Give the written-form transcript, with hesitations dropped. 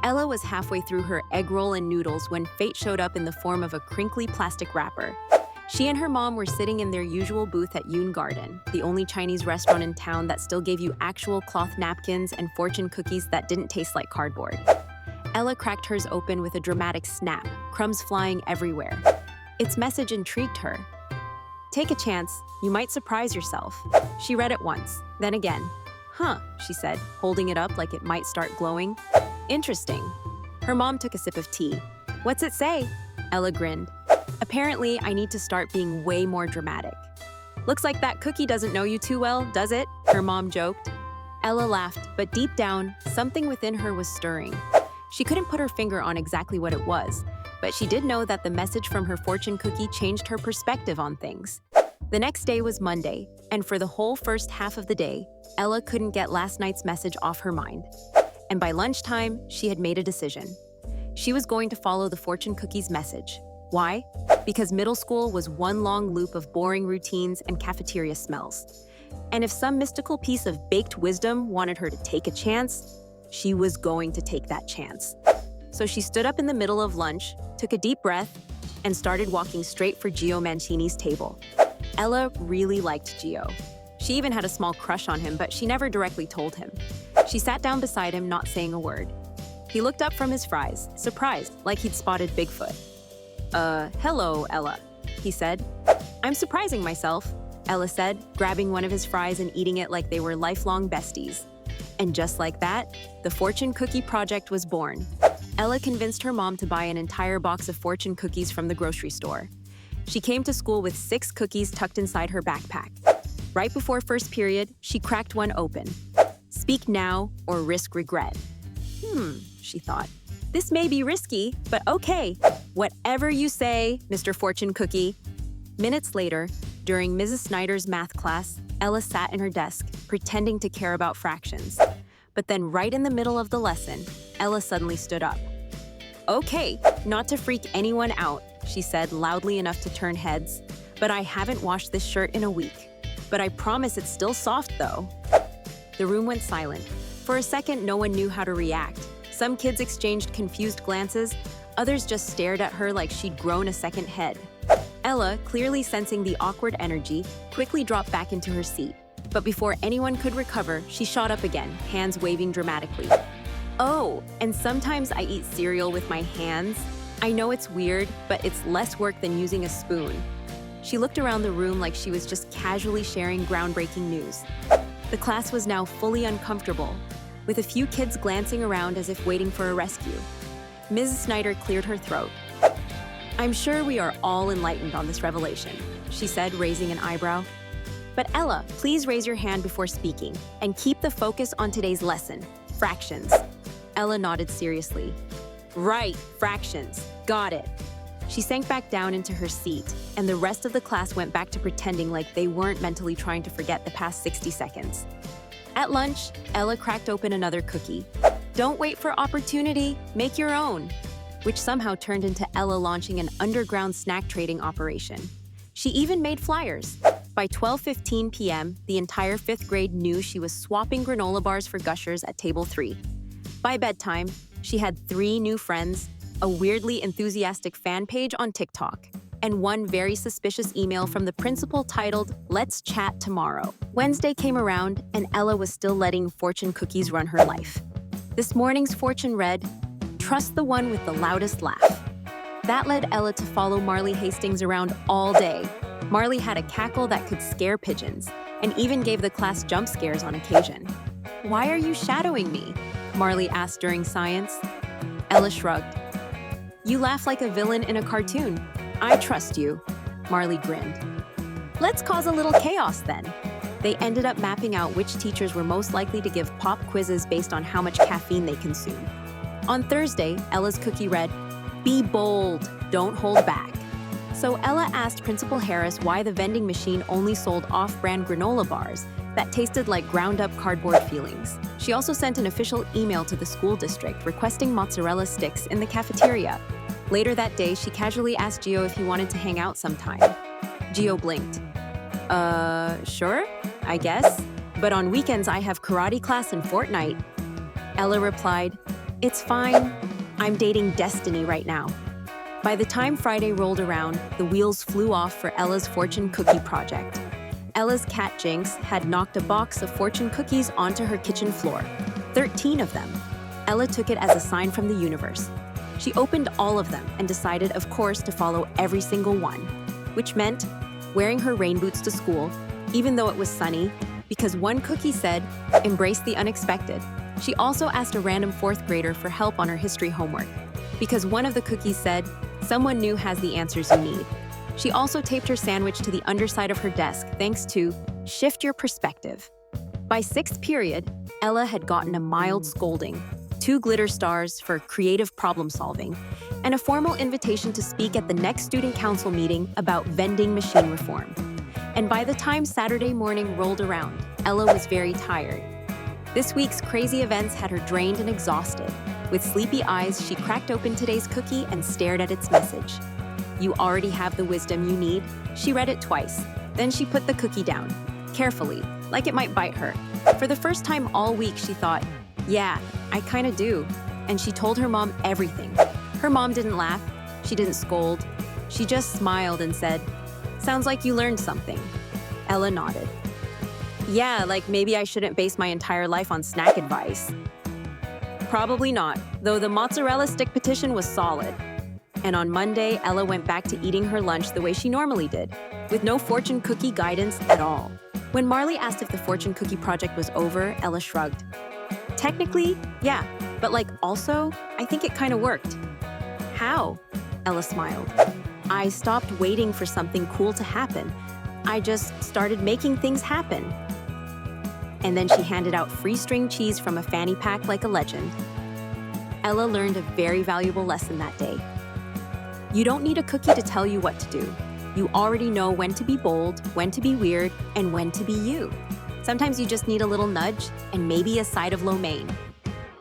Ella was halfway through her egg roll and noodles when fate showed up in the form of a crinkly plastic wrapper. She and her mom were sitting in their usual booth at Yoon Garden, the only Chinese restaurant in town that still gave you actual cloth napkins and fortune cookies that didn't taste like cardboard. Ella cracked hers open with a dramatic snap, crumbs flying everywhere. Its message intrigued her. "Take a chance, you might surprise yourself." She read it once, then again. "Huh," she said, holding it up like it might start glowing. "Interesting." Her mom took a sip of tea. "What's it say?" Ella grinned. "Apparently, I need to start being way more dramatic." "Looks like that cookie doesn't know you too well, does it?" her mom joked. Ella laughed, but deep down, something within her was stirring. She couldn't put her finger on exactly what it was, but she did know that the message from her fortune cookie changed her perspective on things. The next day was Monday, and for the whole first half of the day, Ella couldn't get last night's message off her mind. And by lunchtime, she had made a decision. She was going to follow the fortune cookie's message. Why? Because middle school was one long loop of boring routines and cafeteria smells. And if some mystical piece of baked wisdom wanted her to take a chance, she was going to take that chance. So she stood up in the middle of lunch, took a deep breath, and started walking straight for Gio Mancini's table. Ella really liked Gio. She even had a small crush on him, but she never directly told him. She sat down beside him, not saying a word. He looked up from his fries, surprised, like he'd spotted Bigfoot. Hello, Ella," he said. "I'm surprising myself," Ella said, grabbing one of his fries and eating it like they were lifelong besties. And just like that, the fortune cookie project was born. Ella convinced her mom to buy an entire box of fortune cookies from the grocery store. She came to school with 6 cookies tucked inside her backpack. Right before first period, she cracked one open. Speak now or risk regret. She thought. This may be risky, but okay. Whatever you say, Mr. Fortune Cookie. Minutes later, during Mrs. Snyder's math class, Ella sat in her desk, pretending to care about fractions. But then right in the middle of the lesson, Ella suddenly stood up. "Okay, not to freak anyone out," she said loudly enough to turn heads, "but I haven't washed this shirt in a week. But I promise it's still soft though." The room went silent. For a second, no one knew how to react. Some kids exchanged confused glances, others just stared at her like she'd grown a second head. Ella, clearly sensing the awkward energy, quickly dropped back into her seat. But before anyone could recover, she shot up again, hands waving dramatically. "Oh, and sometimes I eat cereal with my hands. I know it's weird, but it's less work than using a spoon." She looked around the room like she was just casually sharing groundbreaking news. The class was now fully uncomfortable, with a few kids glancing around as if waiting for a rescue. Mrs. Snyder cleared her throat. "I'm sure we are all enlightened on this revelation," she said, raising an eyebrow. "But Ella, please raise your hand before speaking, and keep the focus on today's lesson, fractions." Ella nodded seriously. "Right, fractions. Got it." She sank back down into her seat, and the rest of the class went back to pretending like they weren't mentally trying to forget the past 60 seconds. At lunch, Ella cracked open another cookie. "Don't wait for opportunity, make your own," which somehow turned into Ella launching an underground snack trading operation. She even made flyers. By 12:15 p.m., the entire 5th grade knew she was swapping granola bars for Gushers at table 3. By bedtime, she had 3 new friends, a weirdly enthusiastic fan page on TikTok, and one very suspicious email from the principal titled, "Let's chat tomorrow." Wednesday came around, and Ella was still letting fortune cookies run her life. This morning's fortune read, "Trust the one with the loudest laugh." That led Ella to follow Marley Hastings around all day. Marley had a cackle that could scare pigeons, and even gave the class jump scares on occasion. "Why are you shadowing me?" Marley asked during science. Ella shrugged. "You laugh like a villain in a cartoon. I trust you." Marley grinned. "Let's cause a little chaos then." They ended up mapping out which teachers were most likely to give pop quizzes based on how much caffeine they consume. On Thursday, Ella's cookie read, "Be bold, don't hold back." So Ella asked Principal Harris why the vending machine only sold off-brand granola bars that tasted like ground-up cardboard feelings. She also sent an official email to the school district requesting mozzarella sticks in the cafeteria. Later that day, she casually asked Gio if he wanted to hang out sometime. Gio blinked. Sure, I guess. But on weekends I have karate class and Fortnite." Ella replied, It's fine. I'm dating destiny right now. By the time Friday rolled around, the wheels flew off for Ella's fortune cookie project. Ella's cat Jinx had knocked a box of fortune cookies onto her kitchen floor. 13 of them. Ella took it as a sign from the universe. She opened all of them and decided, of course, to follow every single one, which meant wearing her rain boots to school, even though it was sunny, because one cookie said, "Embrace the unexpected." She also asked a random fourth grader for help on her history homework, because one of the cookies said, "Someone new has the answers you need." She also taped her sandwich to the underside of her desk thanks to "Shift Your Perspective." By sixth period, Ella had gotten a mild scolding, 2 glitter stars for creative problem solving, and a formal invitation to speak at the next student council meeting about vending machine reform. And by the time Saturday morning rolled around, Ella was very tired. This week's crazy events had her drained and exhausted. With sleepy eyes, she cracked open today's cookie and stared at its message. "You already have the wisdom you need." She read it twice. Then she put the cookie down, carefully, like it might bite her. For the first time all week, she thought, "Yeah, I kinda do." And she told her mom everything. Her mom didn't laugh. She didn't scold. She just smiled and said, "Sounds like you learned something." Ella nodded. "Yeah, like maybe I shouldn't base my entire life on snack advice." Probably not, though the mozzarella stick petition was solid. And on Monday, Ella went back to eating her lunch the way she normally did, with no fortune cookie guidance at all. When Marley asked if the fortune cookie project was over, Ella shrugged. "Technically, yeah, but also, I think it kinda worked." "How?" Ella smiled. "I stopped waiting for something cool to happen. I just started making things happen." And then she handed out free string cheese from a fanny pack like a legend. Ella learned a very valuable lesson that day. You don't need a cookie to tell you what to do. You already know when to be bold, when to be weird, and when to be you. Sometimes you just need a little nudge and maybe a side of lo mein.